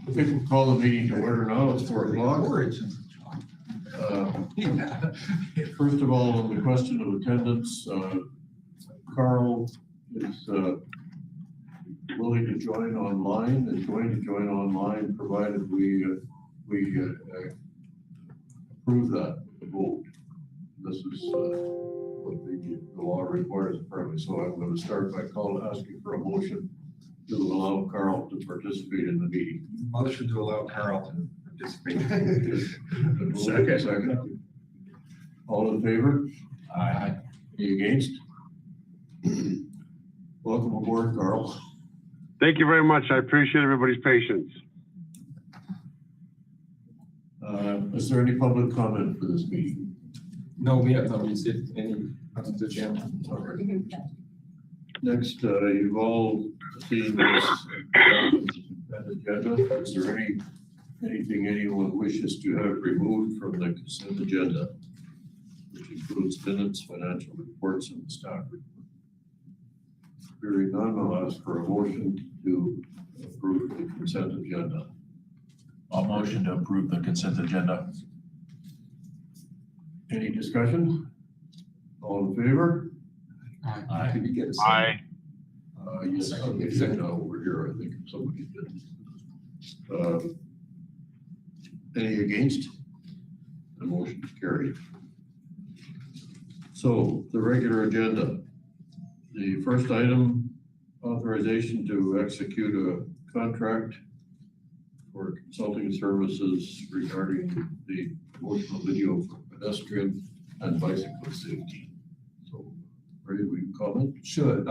I think we'll call the meeting to order now. It's 4 o'clock. First of all, on the question of attendance, Carl is willing to join online, is going to join online, provided we approve that vote. This is what the law requires apparently. So I'm going to start by asking for a motion to allow Carl to participate in the meeting. Motion to allow Carl to participate. Second. All in favor? Aye. Any against? Welcome aboard, Carl. Thank you very much. I appreciate everybody's patience. Is there any public comment for this meeting? No, we have not received any of the agenda. Okay. Next, you've all seen this agenda. Is there anything anyone wishes to have removed from the consent agenda, which includes minutes, financial reports, and staff report? Hearing none, I'll ask for a motion to approve the consent agenda. I'll motion to approve the consent agenda. Any discussion? All in favor? Aye. Could we get a second? Aye. Yes, somebody said no over here, I think somebody did. Any against? The motion is carried. So the regular agenda. The first item, authorization to execute a contract for consulting services regarding the promotional video for pedestrian and bicycle safety. So, Ray, we can comment? Sure.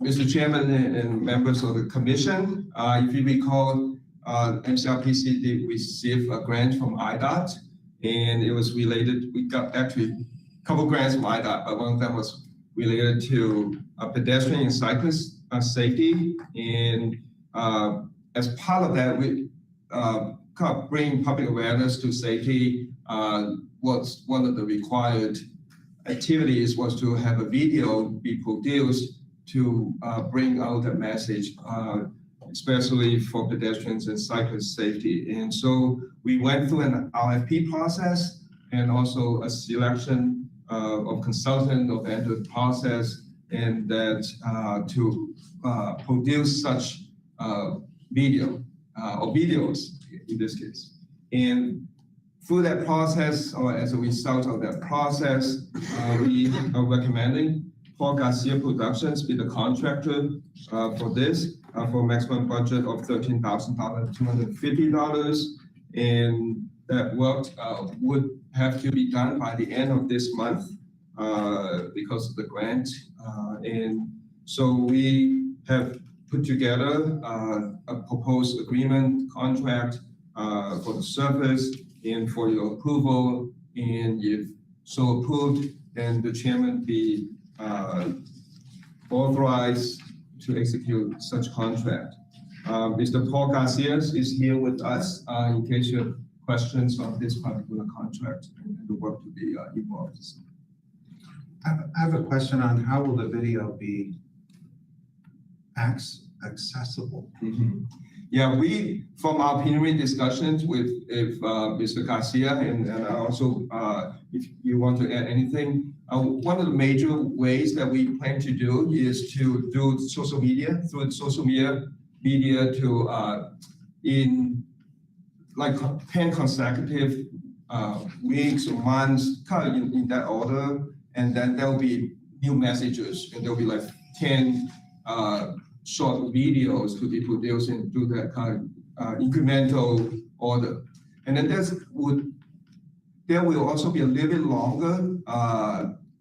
Mr. Chairman and members of the commission, if you recall, MCRPC did receive a grant from IDOT, and it was related, we got actually a couple grants from IDOT, but one of them was related to pedestrian and cyclist safety. And as part of that, we kind of bring public awareness to safety. Was one of the required activities was to have a video be produced to bring out a message, especially for pedestrians and cyclist safety. And so we went through an RFP process and also a selection of consultant of vendor process, and that to produce such video or videos in this case. And through that process, or as a result of that process, we are recommending Paul Garcia Productions be the contractor for this, for a maximum budget of $13,250. And that work would have to be done by the end of this month because of the grant. And so we have put together a proposed agreement contract for the service and for your approval. And if so approved, then the chairman be authorized to execute such contract. Mr. Paul Garcia is here with us in case you have questions on this particular contract and the work to be involved. I have a question on how will the video be accessible? Mm-hmm. Yeah, we, from our preliminary discussions with Mr. Garcia, and also if you want to add anything, one of the major ways that we plan to do is to do social media, through social media to in like 10 consecutive weeks or months, kind of in that order, and then there'll be new messages, and there'll be like 10 short videos to be produced and do that kind of incremental order. And then there will also be a little bit longer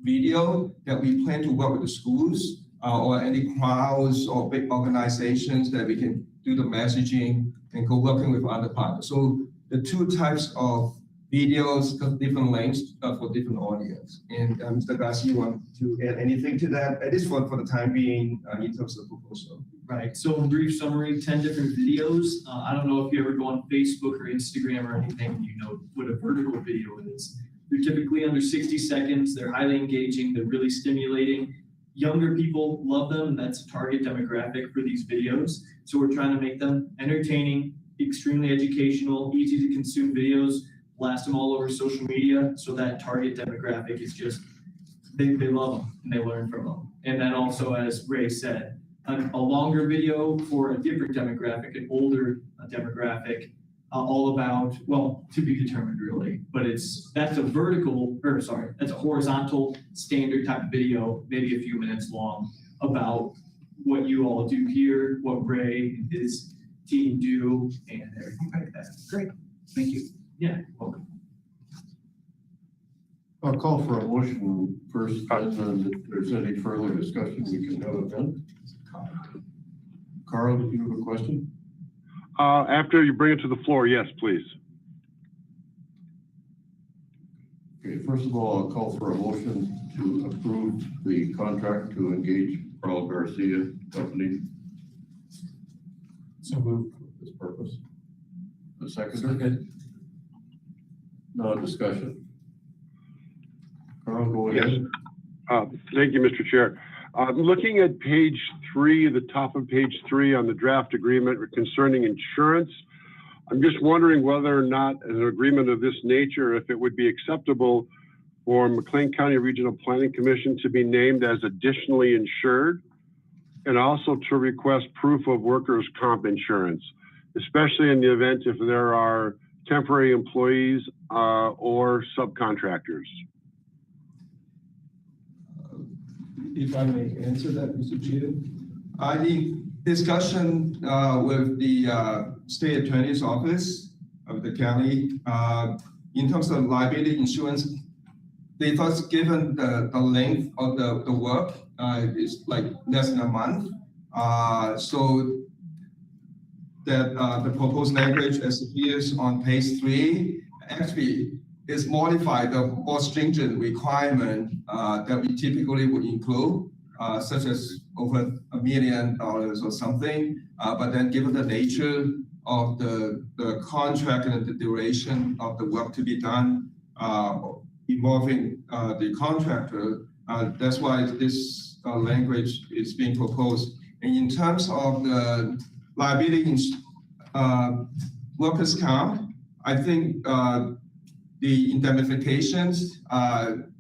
video that we plan to work with the schools or any crowds or big organizations that we can do the messaging and go working with other partners. So the two types of videos got different lengths for different audience. And Mr. Garcia, you want to add anything to that? At least for the time being in terms of proposal. Right, so in brief summary, 10 different videos. I don't know if you ever go on Facebook or Instagram or anything, you know what a vertical video is. They're typically under 60 seconds. They're highly engaging. They're really stimulating. Younger people love them. That's a target demographic for these videos. So we're trying to make them entertaining, extremely educational, easy to consume videos, blast them all over social media. So that target demographic is just, they love them and they learn from them. And then also, as Ray said, a longer video for a different demographic, an older demographic, all about, well, to be determined really, but that's a horizontal standard type of video, maybe a few minutes long, about what you all do here, what Ray and his team do, and everything like that. Great, thank you. Yeah, welcome. I'll call for a motion first, and then if there's any further discussion, we can have it then. Carl, do you have a question? After you bring it to the floor, yes, please. Okay, first of all, I'll call for a motion to approve the contract to engage Carl Garcia Company. So moved. For this purpose. The seconder? No discussion. Carl, go ahead. Yes. Thank you, Mr. Chair. Looking at page 3, the top of page 3 on the draft agreement concerning insurance, I'm just wondering whether or not an agreement of this nature, if it would be acceptable for McLean County Regional Planning Commission to be named as additionally insured, and also to request proof of workers' comp insurance, especially in the event if there are temporary employees or subcontractors. If I may answer that, Mr. Chair. The discussion with the state attorney's office of the county in terms of liability insurance, they thought given the length of the work is like less than a month, so that the proposed language as appears on page 3 actually is modified the more stringent requirement that we typically would include, such as over $1 million or something. But then given the nature of the contract and the duration of the work to be done involving the contractor, that's why this language is being proposed. And in terms of the liability workers' comp, I think the indemnifications, I'm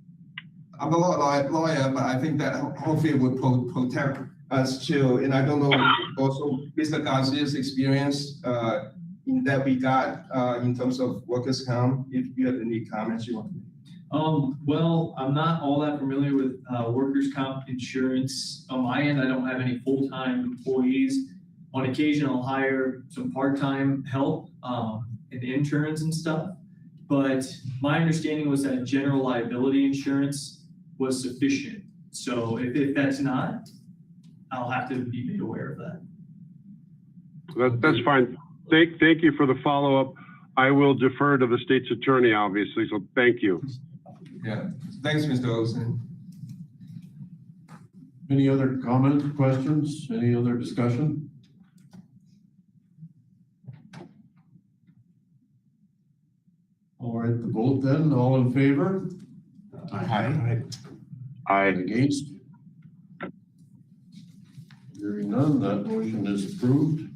a lawyer, but I think that hopefully would protect us too. And I don't know also Mr. Garcia's experience in that regard in terms of workers' comp, if you have any comments you want to make. Well, I'm not all that familiar with workers' comp insurance. On my end, I don't have any full-time employees. On occasion, I'll hire some part-time help and interns and stuff. But my understanding was that general liability insurance was sufficient. So if that's not, I'll have to be made aware of that. That's fine. Thank you for the follow-up. I will defer to the state's attorney, obviously, so thank you. Yeah, thanks, Mr. Olson. Any other comments, questions, any other discussion? All right, the vote then, all in favor? Aye. Against? Hearing none, that motion is approved.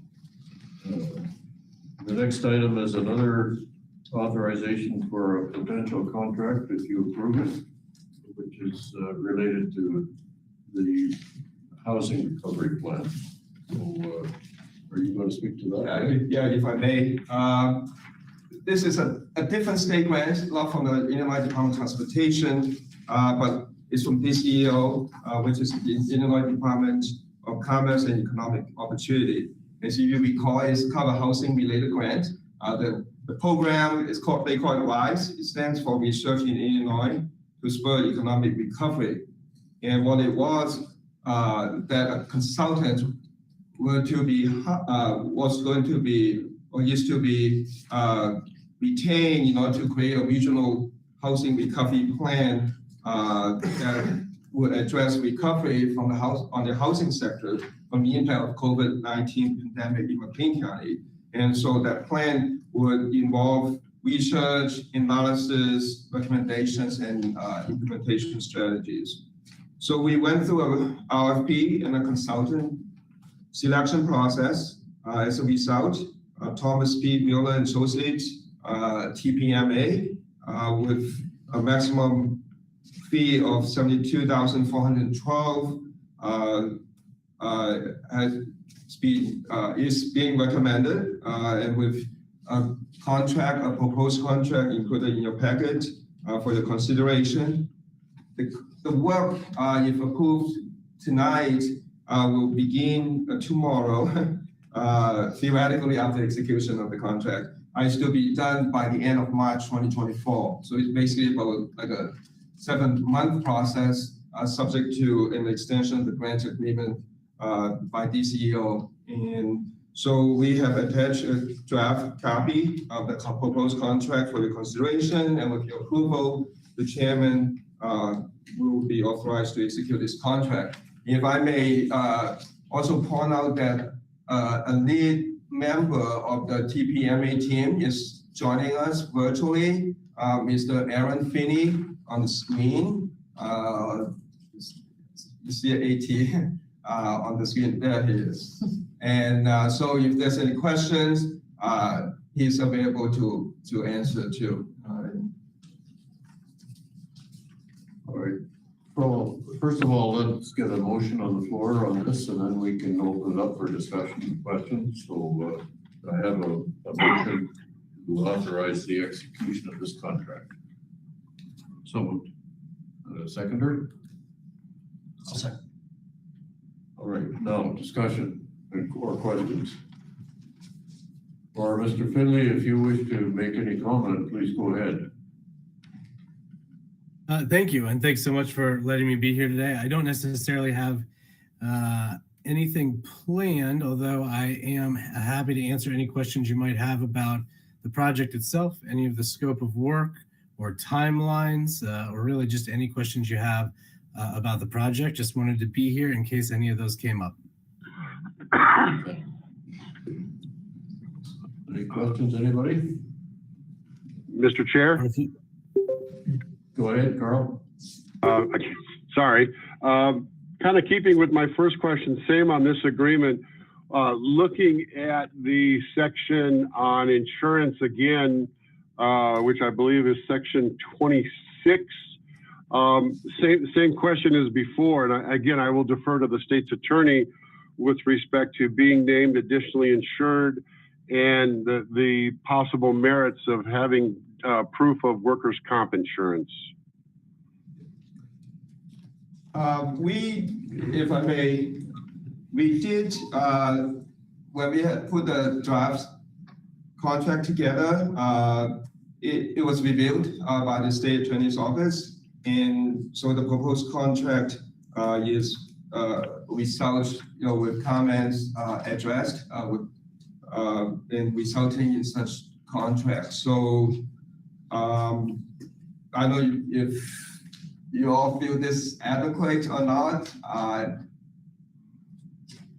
The next item is another authorization for a potential contract, if you approve it, which is related to the housing recovery plan. So, are you going to speak to that? Yeah, if I may. This is a different state grant, not from the Illinois Department of Transportation, but it's from DCEO, which is the Illinois Department of Commerce and Economic Opportunity. As you recall, it's called a housing-related grant. The program is called, they call it RISE. It stands for Research in Illinois to Spur Economic Recovery. And what it was, that a consultant was going to be, or used to be retained in order to create a regional housing recovery plan that would address recovery from the housing sector from the impact of COVID-19 pandemic in McLean County. And so that plan would involve research, analysis, recommendations, and implementation strategies. So we went through a RFP and a consultant selection process. As a result, Thomas P. Mueller and Associates, TPMA, with a maximum fee of $72,412, is being recommended, and with a proposed contract included in your packet for your consideration. The work, if approved tonight, will begin tomorrow, theoretically after execution of the contract. It still be done by the end of March 2024. So it's basically about like a 7-month process, subject to an extension of the grant agreement by DCEO. And so we have attached a draft copy of the proposed contract for your consideration, and with your approval, the chairman will be authorized to execute this contract. If I may also point out that a lead member of the TPMA team is joining us virtually, Mr. Aaron Finney on the screen. You see AT on the screen, there he is. And so if there's any questions, he's available to answer too. All right. Well, first of all, let's get a motion on the floor on this, and then we can open it up for discussion and questions. So I have a motion to authorize the execution of this contract. So moved. Seconder? I'll second. All right, now discussion or questions. Or Mr. Finley, if you wish to make any comment, please go ahead. Thank you, and thanks so much for letting me be here today. I don't necessarily have anything planned, although I am happy to answer any questions you might have about the project itself, any of the scope of work or timelines, or really just any questions you have about the project. Just wanted to be here in case any of those came up. Okay. Any questions, anybody? Mr. Chair? Go ahead, Carl. Sorry. Kind of keeping with my first question, same on this agreement. Looking at the section on insurance again, which I believe is section 26. Same question as before. And again, I will defer to the state's attorney with respect to being named additionally insured and the possible merits of having proof of workers' comp insurance. If I may, we did, when we had put the draft contract together, it was reviewed by the state attorney's office. And so the proposed contract is results, with comments addressed and resulting in such contracts. So I know if you all feel this adequate or not,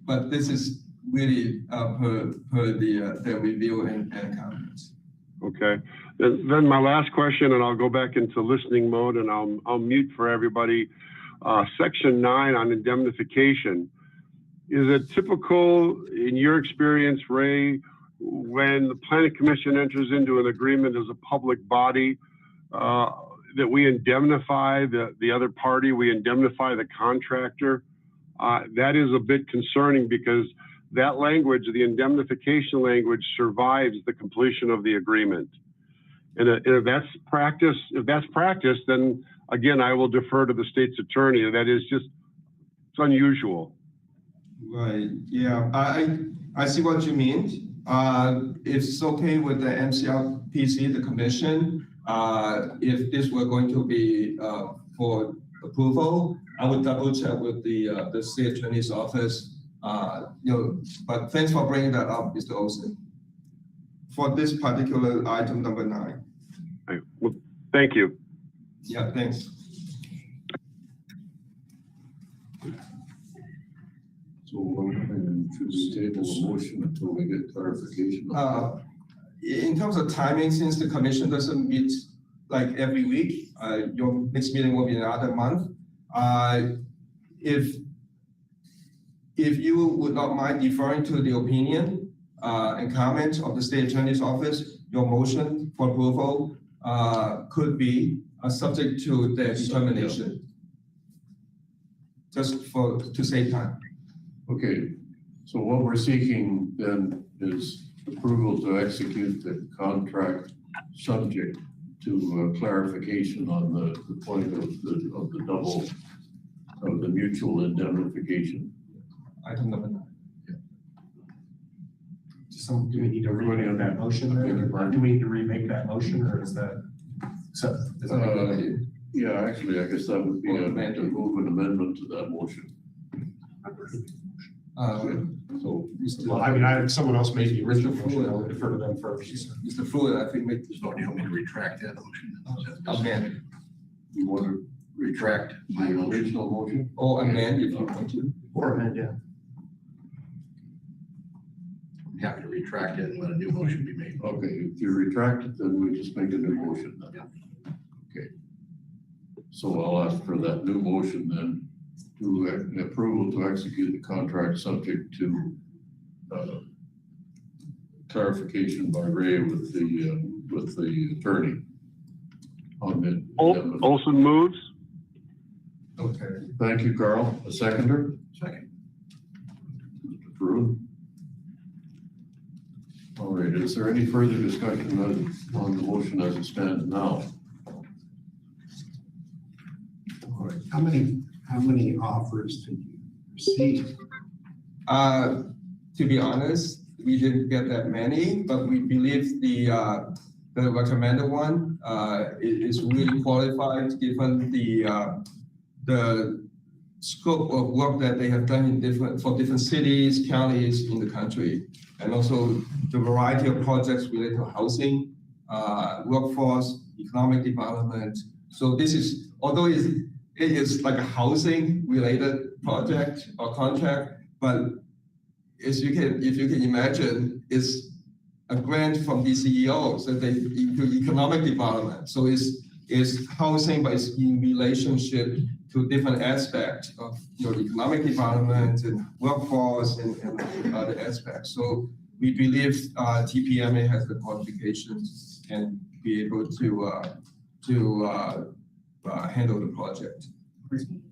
but this is really per the review and comments. Okay. Then my last question, and I'll go back into listening mode, and I'll mute for everybody. Section 9 on indemnification. Is it typical, in your experience, Ray, when the Planning Commission enters into an agreement as a public body, that we indemnify the other party, we indemnify the contractor? That is a bit concerning because that language, the indemnification language, survives the completion of the agreement. And if that's practice, then again, I will defer to the state's attorney. That is just, it's unusual. Right. Yeah. I see what you mean. It's okay with the MCRPC, the commission. If this were going to be for approval, I would double check with the state attorney's office. But thanks for bringing that up, Mr. Olson. For this particular item number 9. Right. Well, thank you. Yeah, thanks. So should we table a motion until we get clarification? In terms of timing, since the commission doesn't meet like every week, your next meeting will be in another month. If you would not mind deferring to the opinion and comment of the state attorney's office, your motion for approval could be subject to their determination. Just to save time. Okay, so what we're seeking then is approval to execute the contract subject to clarification on the point of the double, of the mutual indemnification. Item number 9. Do we need to remake that motion then? Or do we need to remake that motion, or is that? So, is that Yeah, actually, I guess that would be to move an amendment to that motion. So, well, I mean, someone else made the original motion, I'll defer to them first. Mr. Fluid, I think, make So you want me to retract that motion? amend you want to retract my original motion? or amend if you want to. Or amend, yeah. I'm happy to retract it and let a new motion be made. Okay, if you retract it, then we just make a new motion then. Okay. So I'll ask for that new motion then to approval to execute the contract subject to clarification by Ray with the attorney on the. Olson moves. Okay. Thank you, Carl. A seconder? Second. Mr. Pruitt? All right, is there any further discussion on the motion as it stands now? All right, how many offers did you receive? To be honest, we didn't get that many, but we believe the recommended one is really qualified given the scope of work that they have done for different cities, counties in the country, and also the variety of projects related to housing, workforce, economic development. So this is, although it is like a housing related project or contract, but if you can imagine, it's a grant from the CEO, so they include economic development. So it's housing, but it's in relationship to different aspects of economic development and workforce and other aspects. So we believe TPMA has the qualifications and be able to handle the project.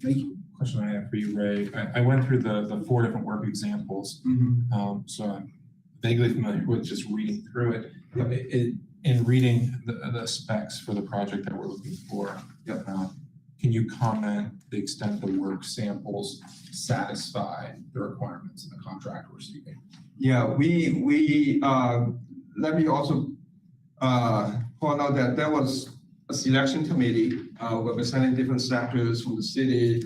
Thank you. Question I have for you, Ray. I went through the 4 different work examples. So I'm vaguely familiar with just reading through it. In reading the specs for the project that we're looking for, can you comment the extent the work samples satisfy the requirements in the contract we're seeking? Yeah, we let me also point out that there was a selection committee representing different sectors from the city,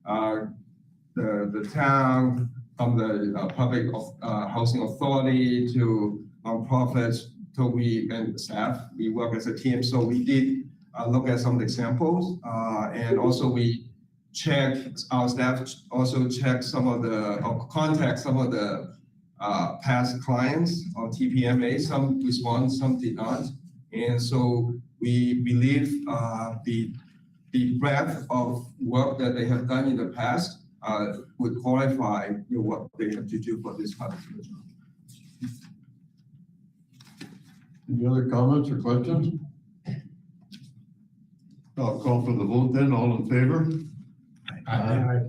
the town, from the public housing authority to nonprofits. So we and staff, we work as a team. So we did look at some examples, and also we checked, our staff also checked some of the, or contact some of the past clients of TPMA. Some respond, some did not. And so we believe the breadth of work that they have done in the past would qualify what they have to do for this particular job. Any other comments or questions? I'll call for the vote then. All in favor? Aye.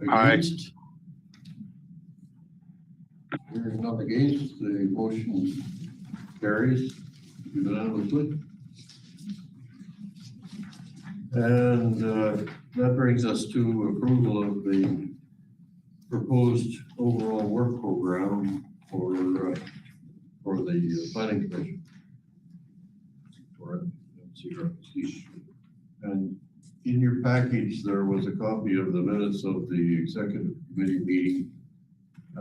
Against? Hearing none against, the motion carries unanimously. And that brings us to approval of the proposed overall work program for the planning commission. For MCRPC. And in your package, there was a copy of the minutes of the executive committee meeting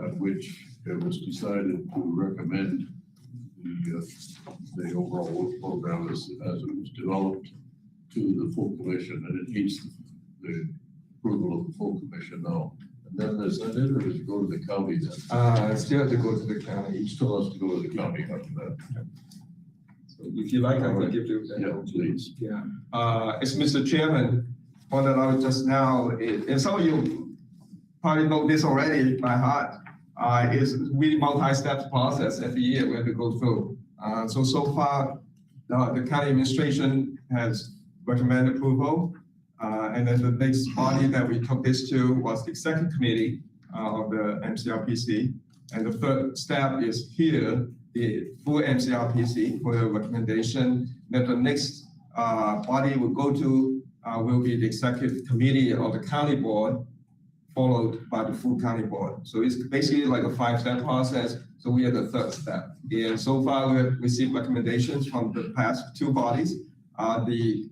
at which it was decided to recommend the overall work program as it was developed to the full commission, and it needs the approval of the full commission now. And then is that it, or does it go to the county then? Still have to go to the county. It still has to go to the county after that. So if you like, I can give you that. Yeah, please. Yeah, as Mr. Chairman pointed out just now, and some of you probably know this already by heart. is really multi-step process every year we have to go through. So far, the county administration has recommended approval. And then the next body that we took this to was the executive committee of the MCRPC. And the third step is here, the full MCRPC for the recommendation. That the next body will go to will be the executive committee of the county board, followed by the full county board. So it's basically like a 5-step process. So we are the third step. And so far we have received recommendations from the past 2 bodies. The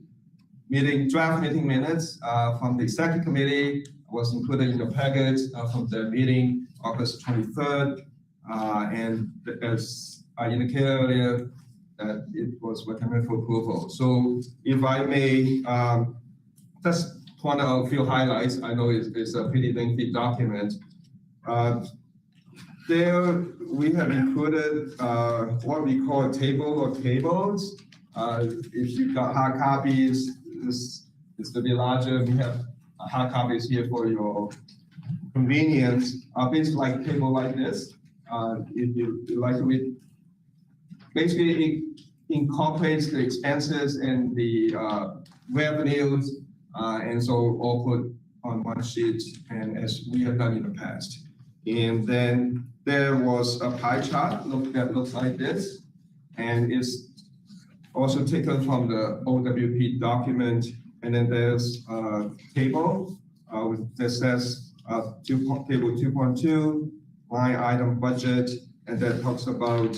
draft meeting minutes from the executive committee was included in the packet from the meeting August 23rd. And as I indicated earlier, that it was recommended for approval. So if I may just point out a few highlights. I know it's a pretty lengthy document. There we have included what we call a table of tables. If you've got hard copies, this will be larger. We have hard copies here for your convenience. Basically like a table like this. If you like to read, basically it incorporates the expenses and the revenues, and so all put on one sheet, and as we have done in the past. And then there was a pie chart that looks like this, and it's also taken from the OWP document. And then there's a table that says table 2.2, line item budget, and that talks about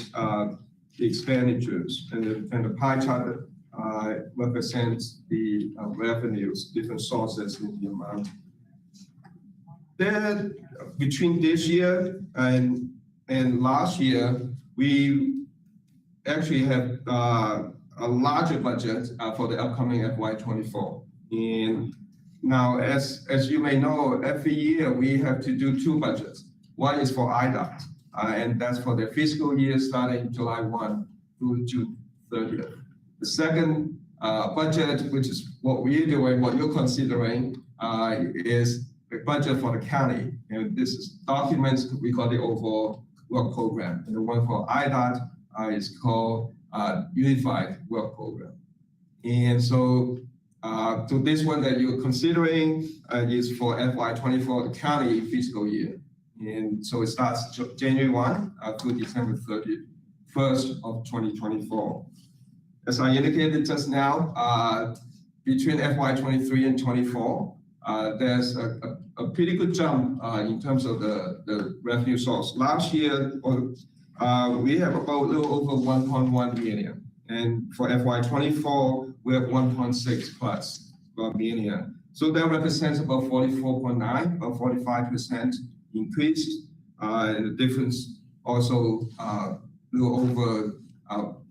the expenditures. And the pie chart represents the revenues, different sources in the amount. Then between this year and last year, we actually have a larger budget for the upcoming FY24. And now, as you may know, every year we have to do 2 budgets. One is for IDOT, and that's for the fiscal year starting July 1 through June 30th. The second budget, which is what we're doing, what you're considering, is the budget for the county. And this is documents we call the overall work program. And the one for IDOT is called Unified Work Program. And so this one that you're considering is for FY24, the county fiscal year. And so it starts January 1 through December 31st of 2024. As I indicated just now, between FY23 and 24, there's a pretty good jump in terms of the revenue source. Last year, we have about a little over 1.1 million. And for FY24, we have 1.6 plus million. So that represents about 44.9 or 45% increase. And the difference also a little over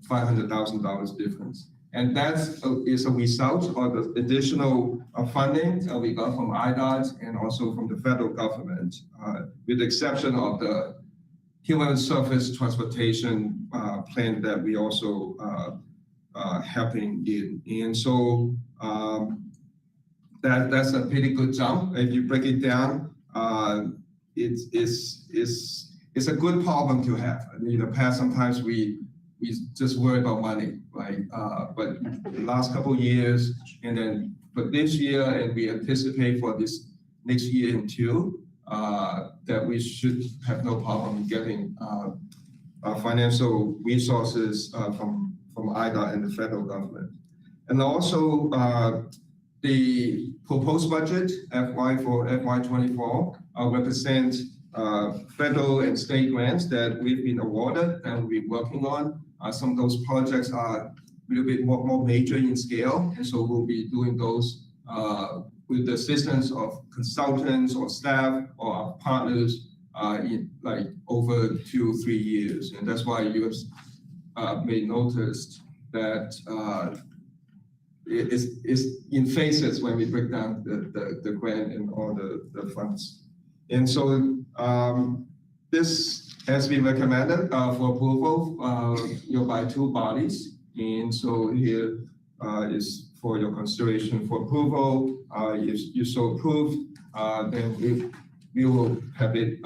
$500,000 difference. And that is a result of the additional funding that we got from IDOT and also from the federal government, with the exception of the human surface transportation plan that we also helping in. And so that's a pretty good jump. If you break it down, it's a good problem to have. In the past, sometimes we just worry about money, right? But the last couple of years, and then for this year, and we anticipate for this next year and 2, that we should have no problem getting financial resources from IDOT and the federal government. And also the proposed budget for FY24 represent federal and state grants that we've been awarded and we're working on. Some of those projects are a little bit more major in scale, and so we'll be doing those with the assistance of consultants or staff or our partners in like over 2-3 years. And that's why you have may noticed that it's in phases when we break down the grant and all the funds. And so this has been recommended for approval by 2 bodies. And so here is for your consideration for approval. If you so approved, then we will have it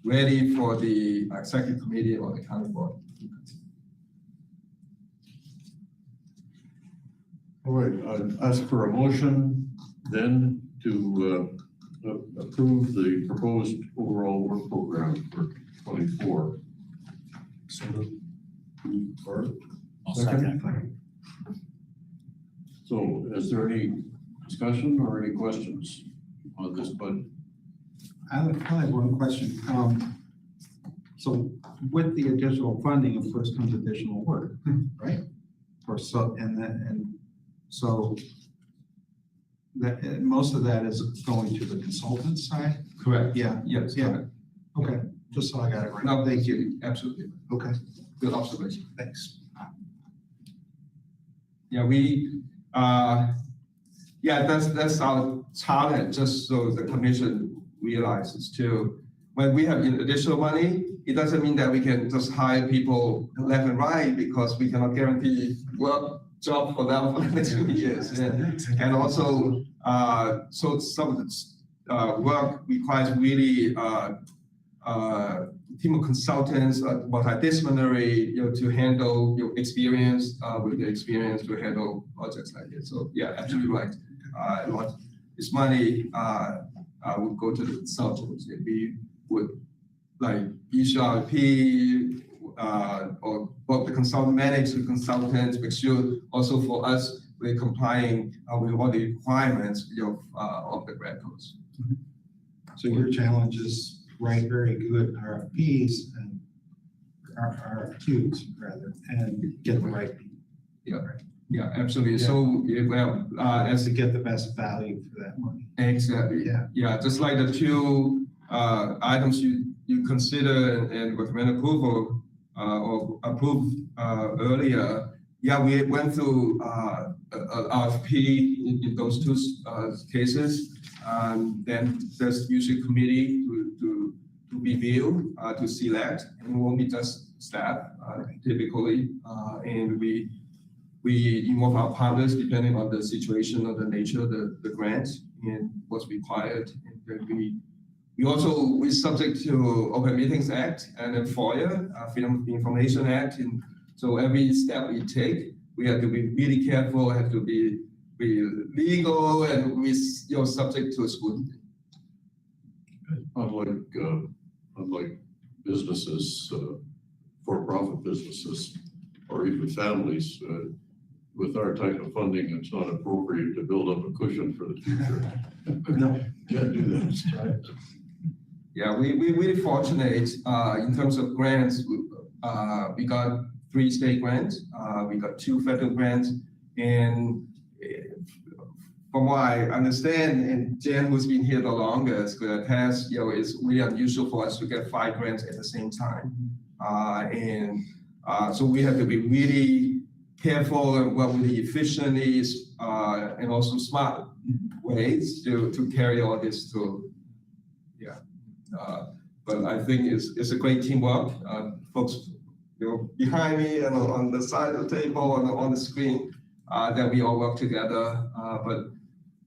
ready for the executive committee or the county board. All right, I'd ask for a motion then to approve the proposed overall work program for 24. Art? I'll Second. second. So is there any discussion or any questions on this budget? I have one question. So with the additional funding, of course, comes additional work, right? Or so, and so that, most of that is going to the consultant side? Correct. Yeah, Yes, Yeah. correct. okay, just so I got it right. No, thank you, absolutely. Okay, Good observation. thanks. Yeah, that's our challenge, just so the commission realizes too. When we have additional money, it doesn't mean that we can just hire people left and right because we cannot guarantee job for them for the next few years. And also, so some of the work requires really team of consultants, multidisciplinary, to handle your experience with the experience to handle projects like this. So yeah, absolutely right. A lot this money would go to the consultants. If we would like MCRPC or both the consultant manage the consultants, make sure also for us we're complying with all the requirements of the grant codes. So your challenge is write very good RFPs and RFQs rather, and get the right people. Yeah, absolutely. Yeah. So As to get the best value for that money. exactly. Yeah. Yeah, just like the two items you consider and recommend approval or approved earlier. Yeah, we went through RFP in those two cases. Then there's usually a committee to review, to select, and it won't be just staff typically. And we involve our partners depending on the situation or the nature of the grant and what's required. And then we subject to Open Meetings Act and then FOIA, Freedom of Information Act. And so every step we take, we have to be really careful, have to be legal, and we subject to scrutiny. Unlike businesses, for-profit businesses, or even families, with our type of funding, it's not appropriate to build up a cushion for the future. No. Can't do that. Yeah, we really fortunate in terms of grants. We got 3 state grants, we got 2 federal grants, and from what I understand, and Jen, who's been here the longest, has, it's really unusual for us to get 5 grants at the same time. So we have to be really careful and work really efficiently and also smart ways to carry all this through. Yeah, but I think it's a great teamwork. Folks, behind me and on the side of the table and on the screen, that we all work together. But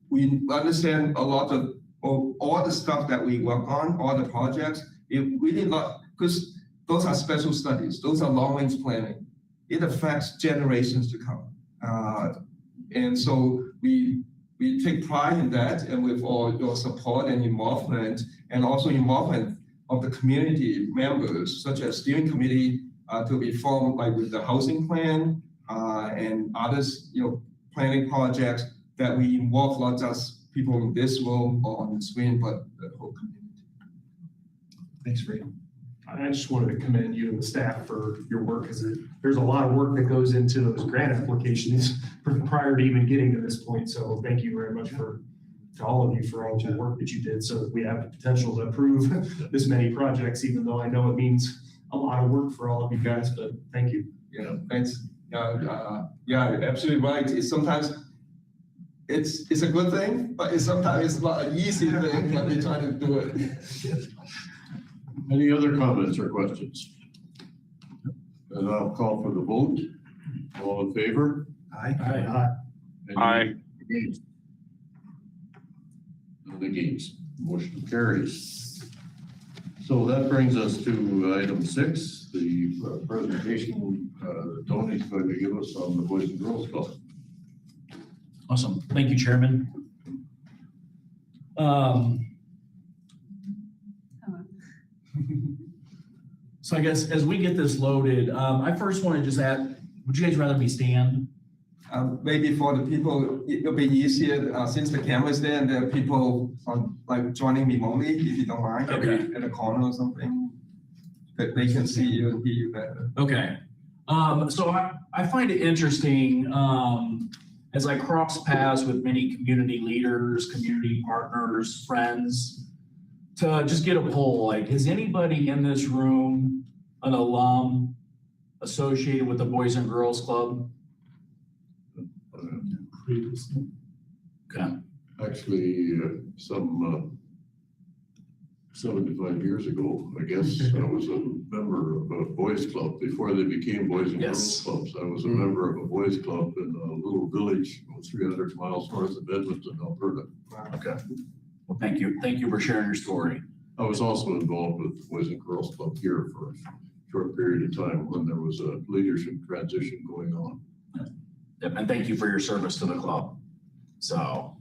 we understand a lot of all the stuff that we work on, all the projects. It really not because those are special studies. Those are long-range planning. It affects generations to come. And so we take pride in that, and with all your support and involvement, and also involvement of the community members, such as steering committee to be formed like with the housing plan and others, planning projects that we involve not just people in this room or on the screen, but the whole community. Thanks, Ray. I just wanted to commend you and the staff for your work, because there's a lot of work that goes into those grant applications prior to even getting to this point. So thank you very much to all of you for all the work that you did, so that we have the potential to approve this many projects, even though I know it means a lot of work for all of you guys, but thank you. Yeah, thanks. Yeah, absolutely right. It's a good thing, but sometimes it's not an easy thing when we try to do it. Any other comments or questions? And I'll call for the vote. All in favor? Aye. Any Aye. Against? None against. Motion carries. So that brings us to item 6, the presentation Tony's going to give us on the Boys and Girls Club. Awesome. Thank you, Chairman. So I guess as we get this loaded, I first want to just add, would you guys rather me stand? Maybe for the people, it'll be easier since the camera's there and there are people like joining remotely, if you don't mind, Okay. at a corner or something. That they can see you and hear you better. Okay. So I find it interesting as I cross paths with many community leaders, community partners, friends, to just get a poll. Like, is anybody in this room an alum associated with the Boys and Girls Club? Okay. Actually, some 75 years ago, I guess, I was a member of a boys club before they became Boys and Girls Yes. Clubs. I was a member of a boys club in a little village 300 miles north of Edmonton, Alberta. Okay. Well, thank you. Thank you for sharing your story. I was also involved with the Boys and Girls Club here for a short period of time when there was a leadership transition going on. Yep, and thank you for your service to the club. So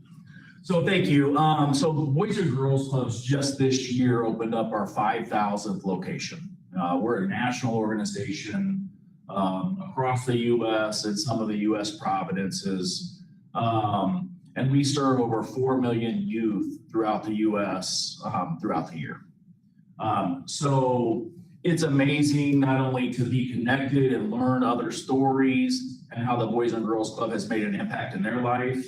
thank you. So Boys and Girls Clubs just this year opened up our 5,000th location. We're a national organization across the U.S. and some of the U.S. provinces. And we serve over 4 million youth throughout the U.S. Throughout the year. So it's amazing not only to be connected and learn other stories and how the Boys and Girls Club has made an impact in their life.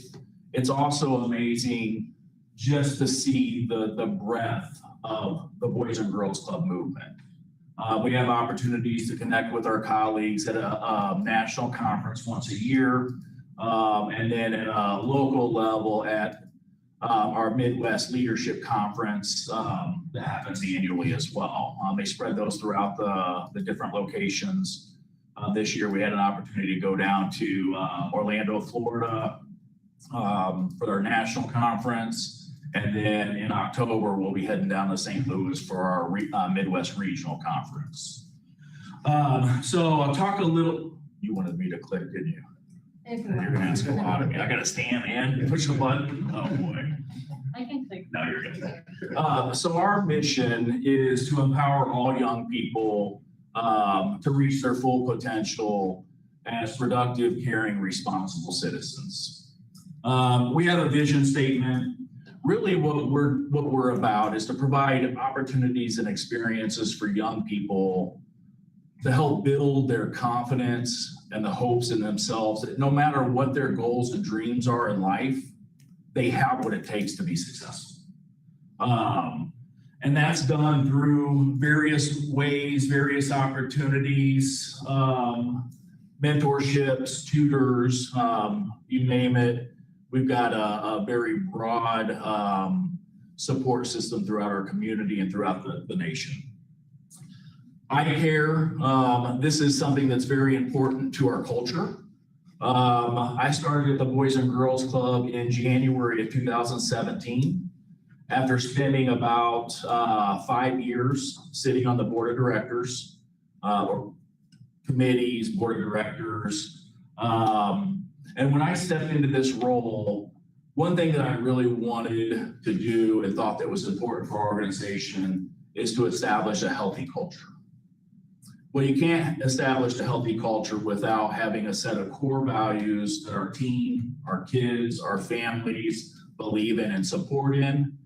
It's also amazing just to see the breadth of the Boys and Girls Club movement. We have opportunities to connect with our colleagues at a national conference once a year, and then at a local level at our Midwest Leadership Conference that happens annually as well. They spread those throughout the different locations. This year we had an opportunity to go down to Orlando, Florida for our national conference. And then in October, we'll be heading down to St. Louis for our Midwest Regional Conference. So I'll talk a little, you wanted me to click, didn't you? You're gonna ask a lot of me. I gotta stand and push the button. Oh boy. I can click. No, you're good. So our mission is to empower all young people to reach their full potential as productive, caring, responsible citizens. We have a vision statement. Really what we're about is to provide opportunities and experiences for young people to help build their confidence and the hopes in themselves that no matter what their goals and dreams are in life, they have what it takes to be successful. And that's done through various ways, various opportunities, mentorships, tutors, you name it. We've got a very broad support system throughout our community and throughout the nation. Eye care, this is something that's very important to our culture. I started at the Boys and Girls Club in January of 2017 after spending about 5 years sitting on the board of directors, or committees, board of directors. And when I stepped into this role, one thing that I really wanted to do and thought that was important for our organization is to establish a healthy culture. Well, you can't establish a healthy culture without having a set of core values that our team, our kids, our families believe in and support in.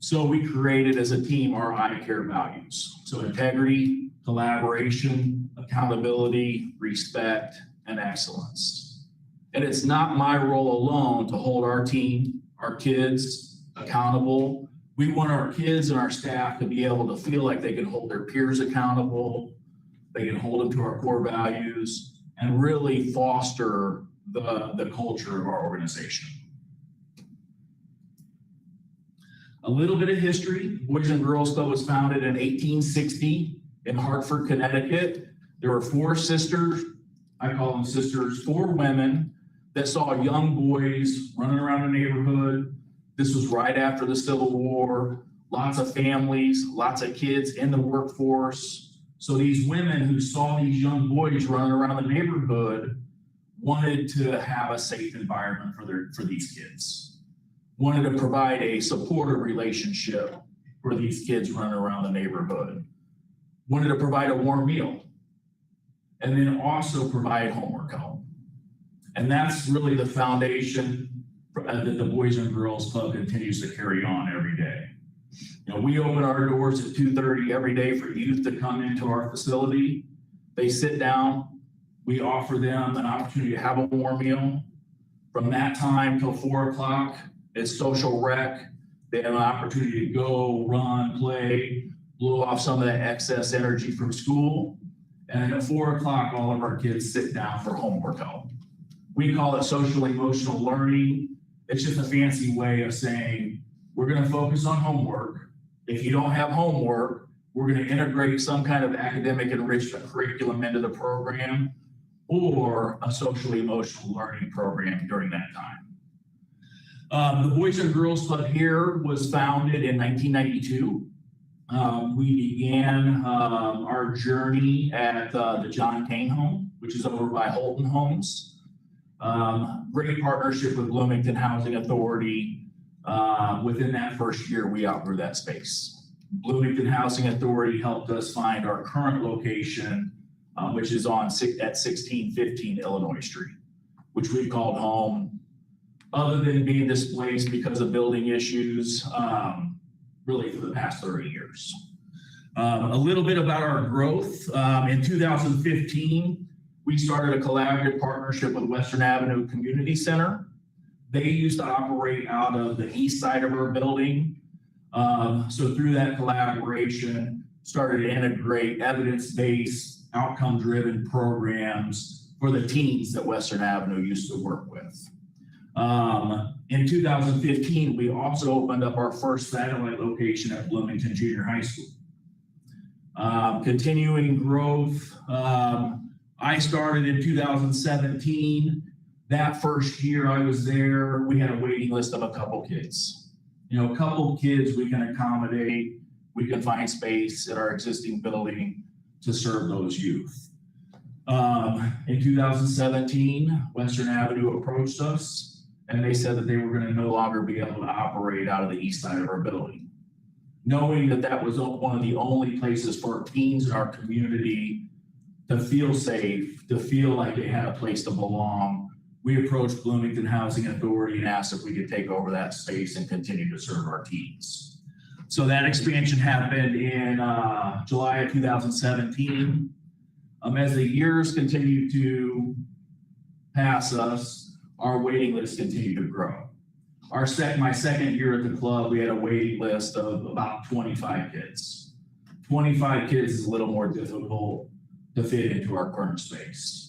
So we created as a team our eye care values. So integrity, collaboration, accountability, respect, and excellence. And it's not my role alone to hold our team, our kids accountable. We want our kids and our staff to be able to feel like they can hold their peers accountable. They can hold them to our core values and really foster the culture of our organization. A little bit of history. Boys and Girls Club was founded in 1860 in Hartford, Connecticut. There were 4 sisters, I call them sisters, 4 women that saw young boys running around the neighborhood. This was right after the Civil War, lots of families, lots of kids in the workforce. So these women who saw these young boys running around the neighborhood wanted to have a safe environment for these kids, wanted to provide a supportive relationship for these kids running around the neighborhood, wanted to provide a warm meal, and then also provide homework help. And that's really the foundation that the Boys and Girls Club continues to carry on every day. You know, we open our doors at 2:30 every day for youth to come into our facility. They sit down, we offer them an opportunity to have a warm meal. From that time till 4 o'clock, it's social rec. They have an opportunity to go, run, play, blow off some of that excess energy from school. And at 4 o'clock, all of our kids sit down for homework help. We call it social emotional learning. It's just a fancy way of saying, we're gonna focus on homework. If you don't have homework, we're gonna integrate some kind of academic enrichment curriculum into the program or a social emotional learning program during that time. The Boys and Girls Club here was founded in 1992. We began our journey at the John Kane home, which is over by Holton Homes. Great partnership with Bloomington Housing Authority. Within that first year, we outgrew that space. Bloomington Housing Authority helped us find our current location, which is at 1615 Illinois Street, which we've called home, other than being displaced because of building issues, really for the past 30 years. A little bit about our growth. In 2015, we started a collaborative partnership with Western Avenue Community Center. They used to operate out of the east side of our building. So through that collaboration, started to integrate evidence-based, outcome-driven programs for the teens that Western Avenue used to work with. In 2015, we also opened up our first satellite location at Bloomington Junior High School. Continuing growth, I started in 2017. That first year I was there, we had a waiting list of a couple kids. You know, a couple kids we can accommodate, we can find space at our existing building to serve those youth. In 2017, Western Avenue approached us and they said that they were going to no longer be able to operate out of the east side of our building. Knowing that that was one of the only places for teens in our community to feel safe, to feel like they had a place to belong, we approached Bloomington Housing Authority and asked if we could take over that space and continue to serve our teens. So that expansion happened in July of 2017. As the years continue to pass us, our waiting list continued to grow. My second year at the club, we had a waiting list of about 25 kids. 25 kids is a little more difficult to fit into our current space.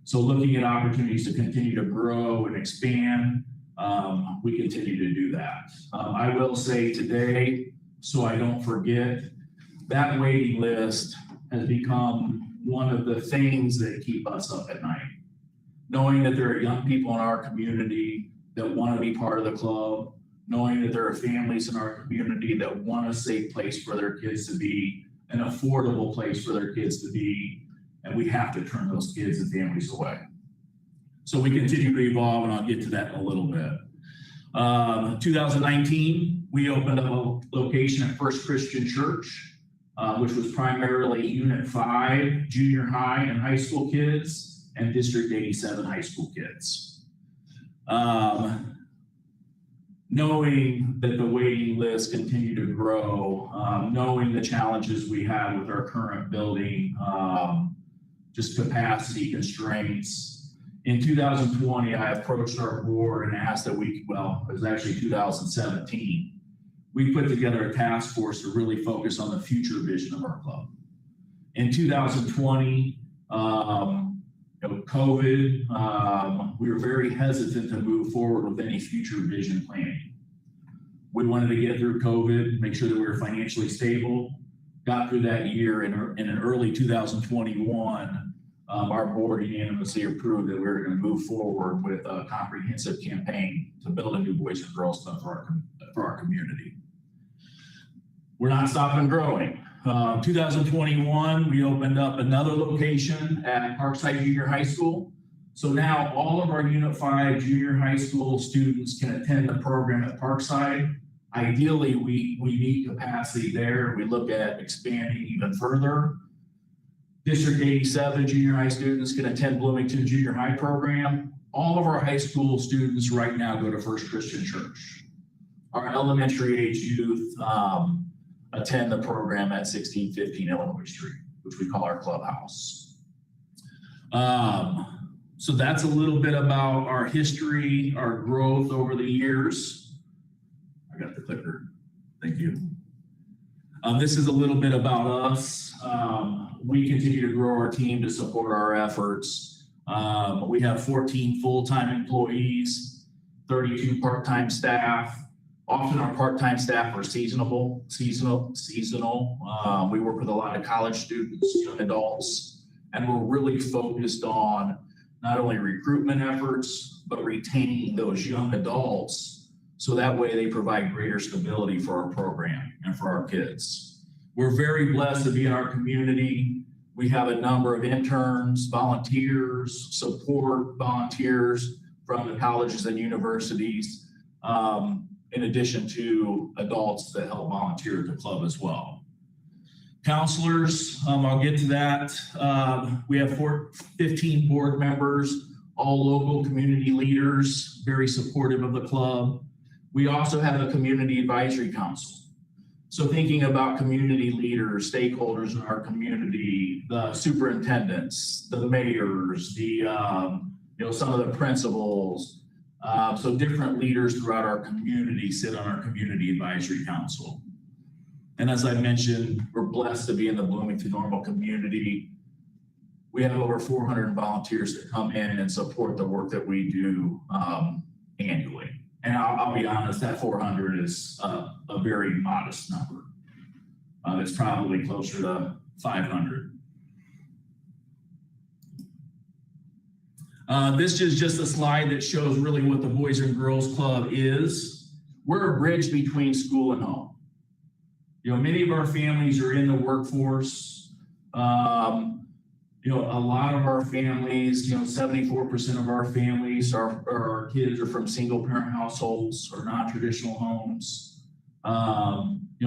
So looking at opportunities to continue to grow and expand, we continue to do that. I will say today, so I don't forget, that waiting list has become one of the things that keep us up at night. Knowing that there are young people in our community that want to be part of the club, knowing that there are families in our community that want a safe place for their kids to be, an affordable place for their kids to be, and we have to turn those kids and families away. So we continue to evolve, and I'll get to that in a little bit. 2019, we opened up a location at First Christian Church, which was primarily Unit 5, junior high and high school kids, and District 87 high school kids. Knowing that the waiting list continued to grow, knowing the challenges we had with our current building, just capacity constraints. In 2020, I approached our board and asked that it was actually 2017, we put together a task force to really focus on the future vision of our club. In 2020, COVID, we were very hesitant to move forward with any future vision planning. We wanted to get through COVID, make sure that we were financially stable. Got through that year, in early 2021, our board unanimously approved that we were going to move forward with a comprehensive campaign to build a new Boys and Girls Club for our community. we're not stopping growing. 2021, we opened up another location at Parkside Junior High School. So now all of our Unit 5 junior high school students can attend the program at Parkside. Ideally, we need capacity there. We look at expanding even further. District 87 junior high students can attend Bloomington Junior High program. All of our high school students right now go to First Christian Church. Our elementary age youth attend the program at 1615 Illinois Street, which we call our clubhouse. So that's a little bit about our history, our growth over the years. I got the clicker. Thank you. This is a little bit about us. We continue to grow our team to support our efforts. We have 14 full-time employees, 32 part-time staff. Often our part-time staff are seasonal. We work with a lot of college students, young adults, and we're really focused on not only recruitment efforts, but retaining those young adults so that way they provide greater stability for our program and for our kids. We're very blessed to be in our community. We have a number of interns, volunteers, support volunteers from the colleges and universities, in addition to adults that help volunteer at the club as well. Counselors, I'll get to that. We have 15 board members, all local community leaders, very supportive of the club. We also have a community advisory council. So thinking about community leaders, stakeholders in our community, the superintendents, the mayors, some of the principals, so different leaders throughout our community sit on our community advisory council. And as I mentioned, we're blessed to be in the Bloomington Normal community. We have over 400 volunteers that come in and support the work that we do annually. And I'll be honest, that 400 is a very modest number. It's probably closer to 500. This is just a slide that shows really what the Boys and Girls Club is. We're a bridge between school and home. Many of our families are in the workforce. A lot of our families, 74% of our families our kids are from single parent households or non-traditional homes.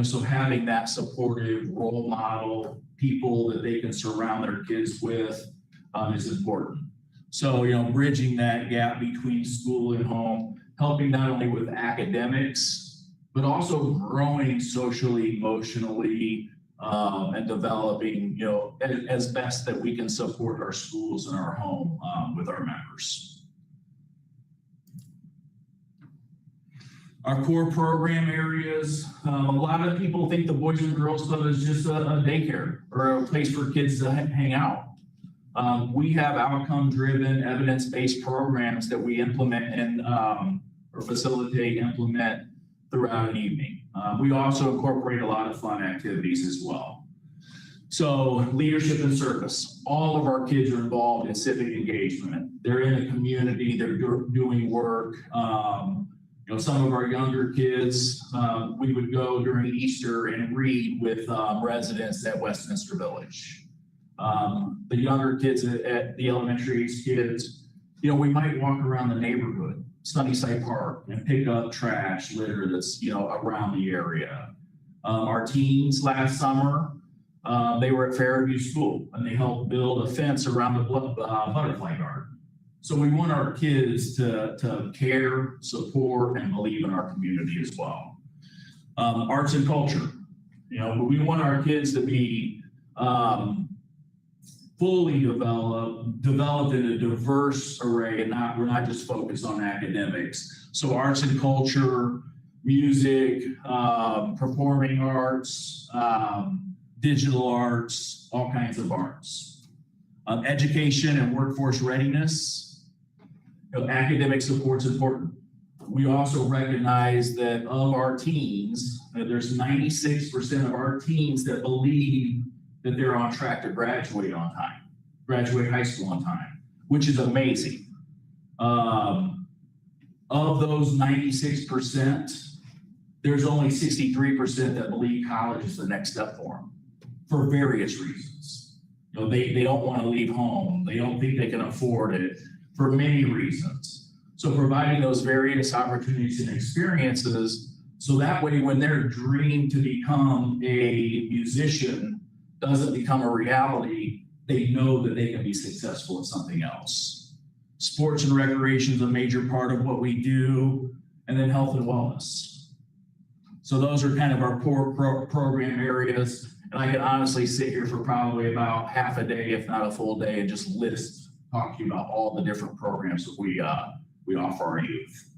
So having that supportive role model, people that they can surround their kids with is important. So, bridging that gap between school and home, helping not only with academics, but also growing socially, emotionally, and developing, as best that we can support our schools and our home with our members. Our core program areas, a lot of people think the Boys and Girls Club is just a daycare or a place for kids to hang out. We have outcome-driven, evidence-based programs that we implement and or facilitate, implement throughout an evening. We also incorporate a lot of fun activities as well. So leadership and service. All of our kids are involved in civic engagement. They're in the community, they're doing work. Some of our younger kids, we would go during Easter and read with residents at Westminster Village. The younger kids at the elementary age kids, we might walk around the neighborhood, Sunnyside Park, and pick up trash, litter that's, around the area. Our teens last summer, they were at Fairview School and they helped build a fence around the butterfly garden. So we want our kids to care, support, and believe in our community as well. Arts and culture, we want our kids to be fully developed in a diverse array, and we're not just focused on academics. So arts and culture, music, performing arts, digital arts, all kinds of arts. Education and workforce readiness. Academic support's important. We also recognize that of our teens, there's 96% of our teens that believe that they're on track to graduate on time, graduate high school on time, which is there's only 63% that believe college is the next step for them for various reasons. You know, they don't want to leave home. They don't think they can afford it for many reasons. So providing those various opportunities and experiences, so that way when their dream to become a musician doesn't become a reality, they know that they can be successful at something else. Sports and recreation is a major part of what we do, and then health and wellness. So those are kind of our core program areas. And I could honestly sit here for probably about half a day, if not a full day, and just talk to you about all the different programs that we offer our youth.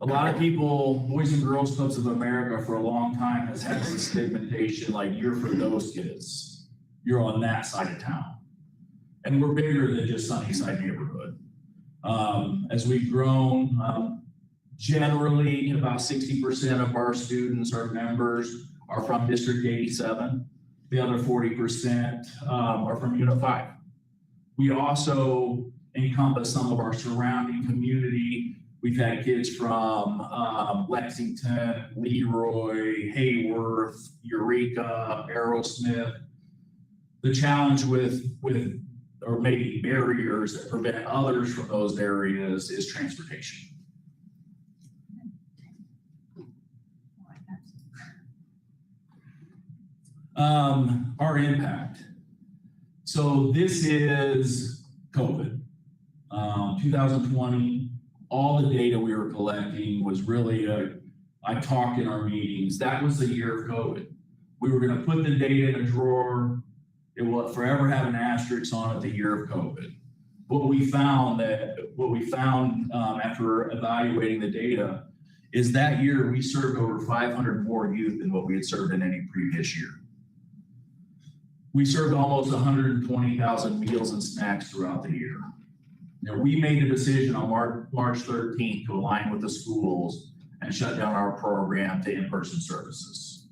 A lot of people, Boys and Girls Clubs of America for a long time has had some stigmatization, like you're for those kids. You're on that side of town. And we're bigger than just Sunnyside neighborhood. As we've grown, generally about 60% of our students, our members, are from District 87. The other 40% are from Unit 5. We also encompass some of our surrounding community. We've had kids from Lexington, Leroy, Hayworth, Eureka, Aerosmith. The challenge with or maybe barriers that prevent others from those areas is transportation. Our impact. So this is COVID. 2020, all the data we were collecting was really, I talked in our meetings, that was the year of COVID. We were gonna put the data in a drawer. It will forever have an asterisk on it, the year of COVID. What we found after evaluating the data is that year we served over 500 more youth than what we had served in any previous year. We served almost 120,000 meals and snacks throughout the year. Now, we made a decision on March 13th to align with the schools and shut down our program to in-person services.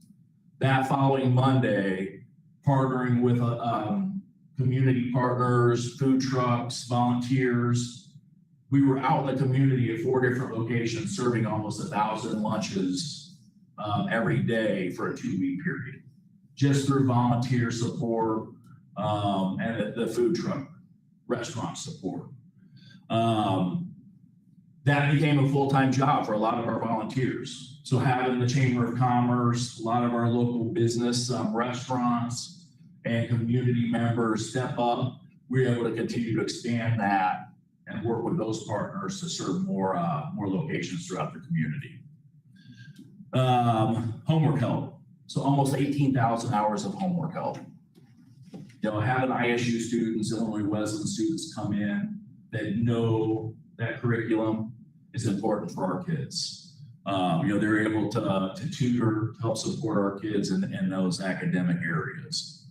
That following Monday, partnering with community partners, food trucks, volunteers, we were out in the community at 4 different locations serving almost 1,000 lunches every day for a 2-week period, just through volunteer support and the food truck restaurant support. That became a full-time job for a lot of our volunteers. So having the Chamber of Commerce, a lot of our local business restaurants and community members step up, we were able to continue to expand that and work with those partners to serve more locations throughout the community. Homework help. So almost 18,000 hours of homework help. You know, having ISU students, Illinois Wesleyan students come in that know that curriculum is important for our kids. You know, they're able to tutor, to help support our kids in those academic areas.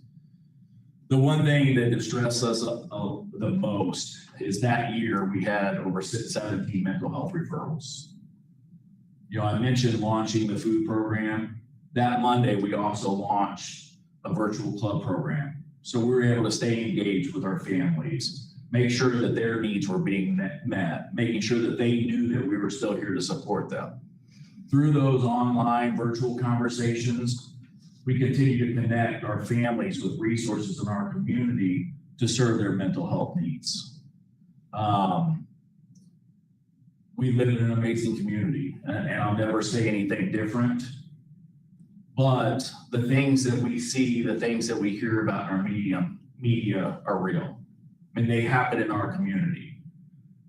The one thing that distressed us the most is that year we had over 17 mental health referrals. You know, I mentioned launching the food program. That Monday, we also launched a virtual club program. So we were able to stay engaged with our families, make sure that their needs were being met, making sure that they knew that we were still here to support them. Through those online virtual conversations, we continue to connect our families with resources in our community to serve their mental health needs. We live in an amazing community, and I'll never say anything different. But the things that we see, the things that we hear about in our media are real, and they happen in our community.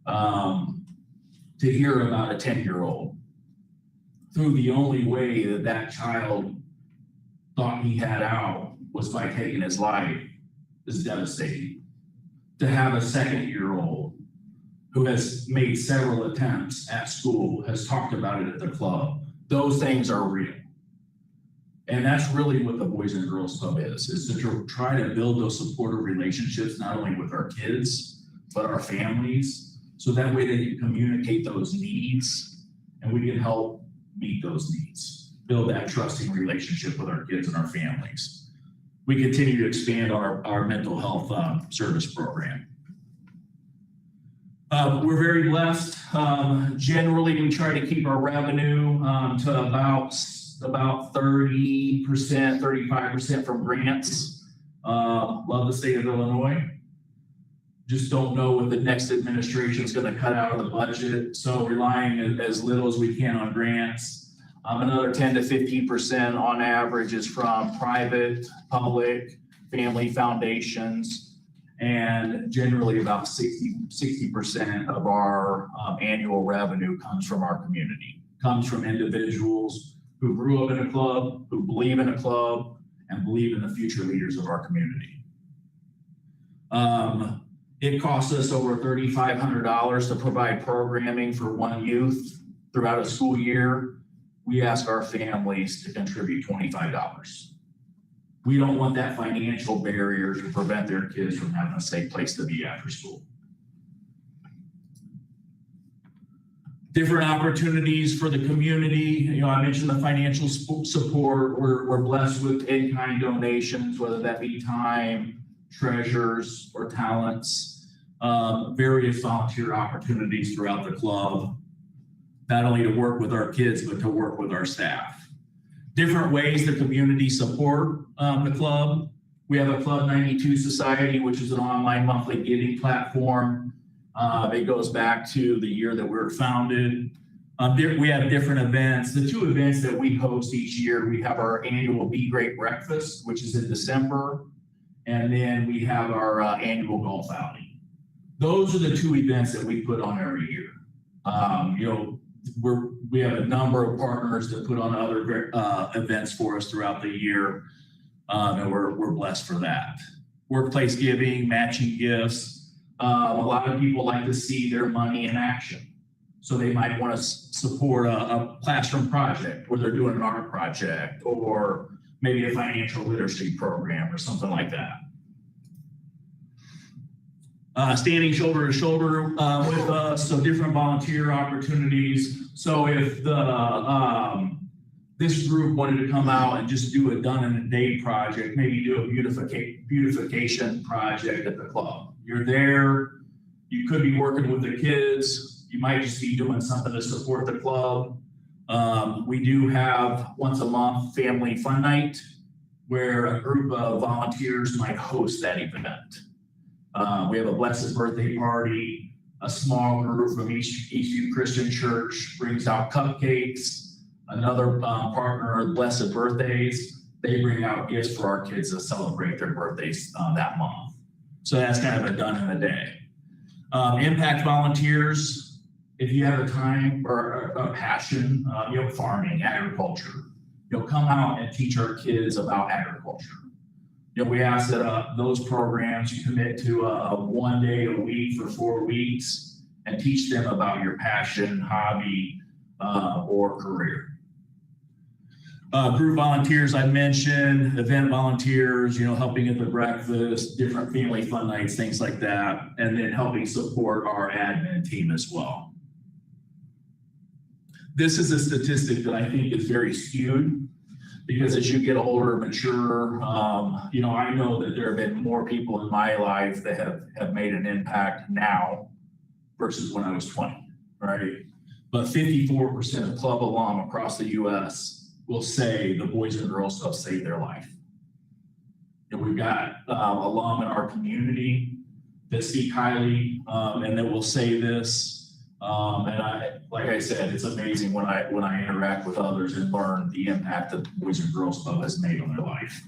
To hear about a 10-year-old through the only way that child thought he had out was by taking his life is devastating. To have a 2nd-year-old who has made several attempts at school, has talked about it at the club, those things are real. And that's really what the Boys and Girls Club is to try to build those supportive relationships, not only with our kids, but our families. So that way they can communicate those needs and we can help meet those needs, build that trusting relationship with our kids and our families. We continue to expand our mental health service program. We're very blessed. Generally, we try to keep our revenue to about 30%, 35% from grants. Love the state of Illinois. Just don't know what the next administration is going to cut out of the budget. So relying as little as we can on grants. Another 10 to 15% on average is from private, public, family foundations, and generally about 60% of our annual revenue comes from our community, comes from individuals who grew up in a club, who believe in a club, and believe in the future leaders of our community. It costs us over $3,500 to provide programming for one youth throughout a school year. We ask our families to contribute $25. We don't want that financial barrier to prevent their kids from having a safe place to be after school. Different opportunities for the community. I mentioned the financial support. We're blessed with in-kind donations, whether that be time, treasures, or talents. Various volunteer opportunities throughout the club, not only to work with our kids, but to work with our staff. Different ways the community support the club. We have a Club 92 Society, which is an online monthly giving platform. It goes back to the year that we were founded. We have different events. The two events that we host each year, we have our annual Be Great Breakfast, which is in December, and then we have our annual golf outing. Those are the two events that we put on every year. We have a number of partners that put on other events for us throughout the year, and we're blessed for that. Workplace giving, matching gifts. A lot of people like to see their money in action. So they might want to support a classroom project where they're doing an art project, or maybe a financial literacy program or something like that. Standing shoulder to shoulder with us, so different volunteer opportunities. So if this group wanted to come out and just do a done in a day project, maybe do a beautification project at the club. You're there, you could be working with the kids, you might just be doing something to support the club. We do have once a month family fun night where a group of volunteers might host that event. We have a blessed birthday party. A small group from Eastview Christian Church brings out cupcakes. Another partner, Blessed Birthdays, they bring out gifts for our kids to celebrate their birthdays that month. So that's kind of a done in a day. Impact volunteers, if you have a time or a passion, farming, agriculture, come out and teach our kids about agriculture. We ask that those programs you commit to 1 day a week for 4 weeks and teach them about your passion, hobby, or career. Group volunteers I mentioned, event volunteers, helping at the breakfast, different family fun nights, things like that, and then helping support our admin team as well. This is a statistic that I think is very skewed, because as you get older, mature, I know that there have been more people in my life that have made an impact now versus when I was 20, right? But 54% of club alum across the U.S. will say the Boys and Girls Club saved their life. And we've got alum in our community that speak highly and that will say this. Like I said, it's amazing when I interact with others and learn the impact that the Boys and Girls Club has made on their life.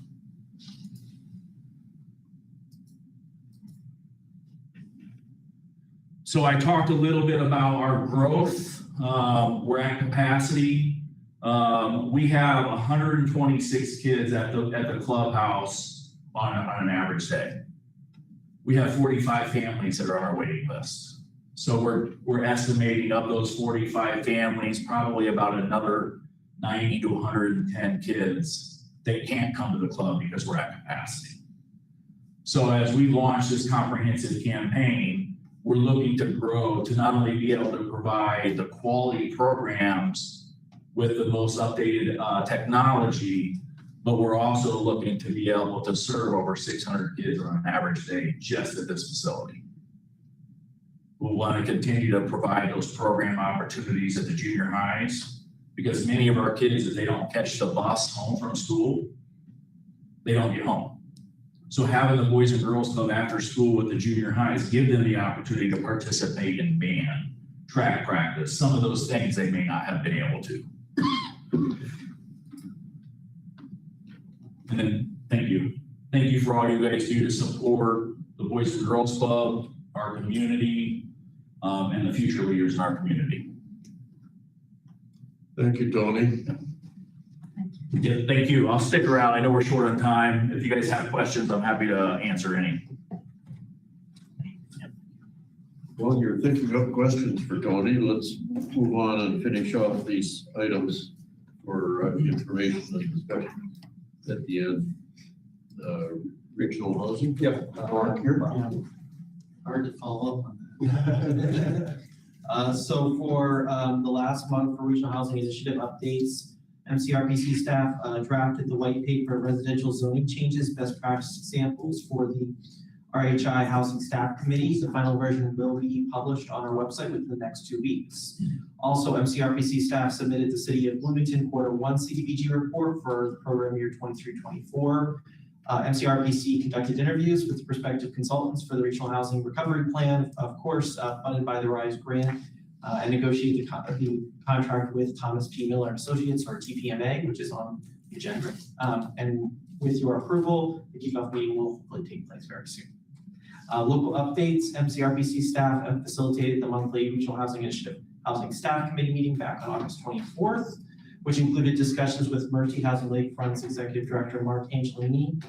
So I talked a little bit about our growth. We're at capacity. We have 126 kids at the clubhouse on an average day. We have 45 families that are on our waiting list. So we're estimating of those 45 families, probably about another 90 to 110 kids that can't come to the club because we're at capacity. So as we launch this comprehensive campaign, we're looking to grow to not only be able to provide the quality programs with the most updated technology, but we're also looking to be able to serve over 600 kids on an average day just at this facility. We want to continue to provide those program opportunities at the junior highs because many of our kids, if they don't catch the bus home from school, they don't get home. So having the Boys and Girls Club after school with the junior highs, give them the opportunity to participate in band, track practice, some of those things they may not have been able to. And then, thank you. Thank you for all you guys do to support the Boys and Girls Club, our community, and the future leaders in our community. Thank you, Tony. Yeah, thank you. I'll stick around. I know we're short on time. If you guys have questions, I'm happy to answer any. While you're thinking of questions for Tony, let's move on and finish off these items for information and discussion at the end. Regional housing? Yep. Mark here. Hard to follow up on that. So for the last month for Regional Housing Initiative updates, MCRPC staff drafted the white paper residential zoning changes, best practice examples for the RHI Housing Staff Committee. The final version will be published on our website within the next 2 weeks. Also, MCRPC staff submitted the City of Bloomington Q1 CDBG report for the program year 23-24. MCRPC conducted interviews with prospective consultants for the Regional Housing Recovery Plan, of course, funded by the RISE grant, and negotiated the contract with Thomas P. Miller Associates, or TPMA, which is on the agenda. And with your approval, the kickoff meeting will hopefully take place very soon. Local updates, MCRPC staff have facilitated the monthly Regional Housing Initiative Housing Staff Committee meeting back on August 24th, which included discussions with Murphy Housing Lakefront's Executive Director, Mark Angelini,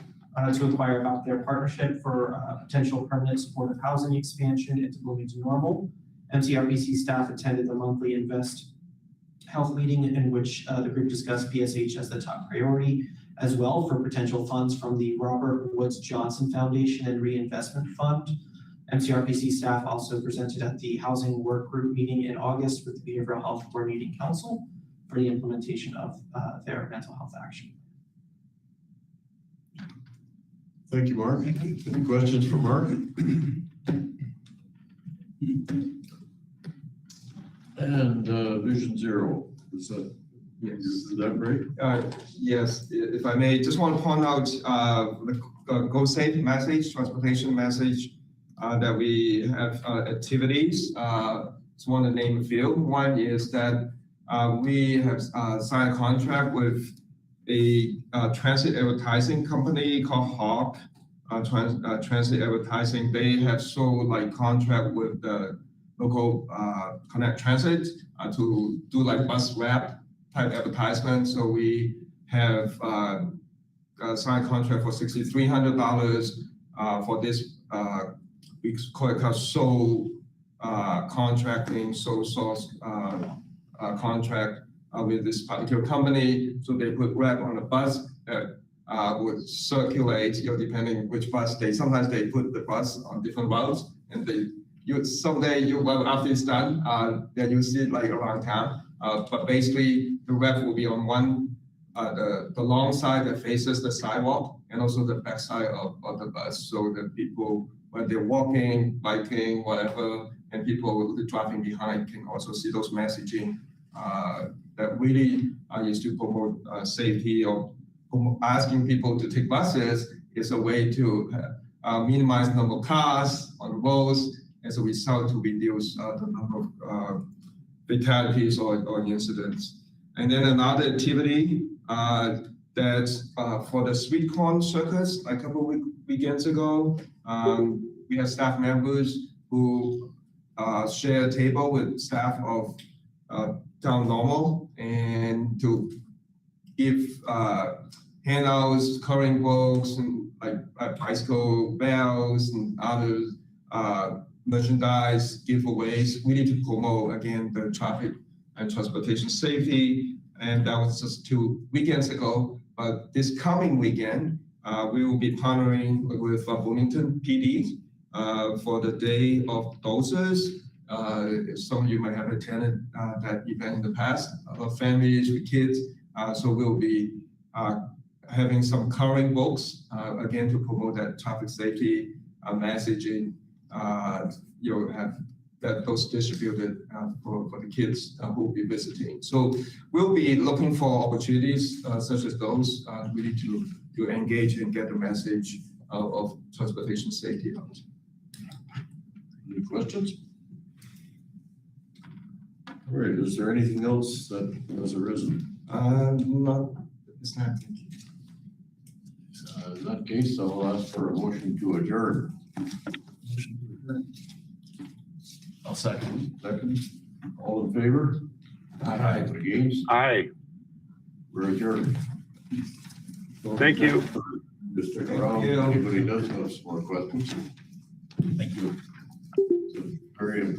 to inquire about their partnership for potential permanent supportive housing expansion into Bloomington Normal. MCRPC staff attended the monthly Invest Health meeting in which the group discussed PSH as the top priority, as well for potential funds from the Robert Woods Johnson Foundation and Reinvestment Fund. MCRPC staff also presented at the Housing Work Group meeting in August with the Behavioral Health Coordinating Council for the implementation of their mental health action. Thank you, Mark. Any questions for Mark? And Vision Zero, is that right? Yes, if I may, just want to point out the Go Safe message, transportation message, that we have activities. Just want to name a few. One is that we have signed a contract with a transit advertising company called Hawk Transit Advertising. They have sold like contract with the local Connect Transit to do like bus wrap type advertisement. So we have signed a contract for $6,300 for this. We call it sole contracting, sole source contract with this particular company. So they put wrap on a bus that would circulate, depending which bus sometimes they put the bus on different routes, and someday after it's done, then you see it like around town. But basically the wrap will be on the long side that faces the sidewalk and also the back side of the bus, so that people, when they're walking, biking, whatever, and people driving behind can also see those messaging that really is to promote safety, or asking people to take buses is a way to minimize the number of cars on the roads, as a result to reduce the number of fatalities or incidents. And then another activity that's for the sweet corn circus, a couple of weekends ago, we had staff members who share a table with staff of Town Normal, and to give handouts, coloring books, and like bicycle bells and other merchandise giveaways. We need to promote again the traffic and transportation safety, and that was just 2 weekends ago. But this coming weekend, we will be partnering with Bloomington PD for the Day of Doses. Some of you might have attended that event in the past, families with kids. So we'll be having some coloring books, again, to promote that traffic safety messaging. Have that those distributed for the kids who will be visiting. So we'll be looking for opportunities such as those really to engage and get the message of transportation safety out. Any questions? All right, is there anything else that has arisen? Not, it's not. In that case, I'll ask for a motion to adjourn. I'll second. Second, all in favor? Aye. Against? Aye. We're adjourned. Thank you. Just stick Thank around, if you. anybody does have some more questions. Thank you. Very impressive.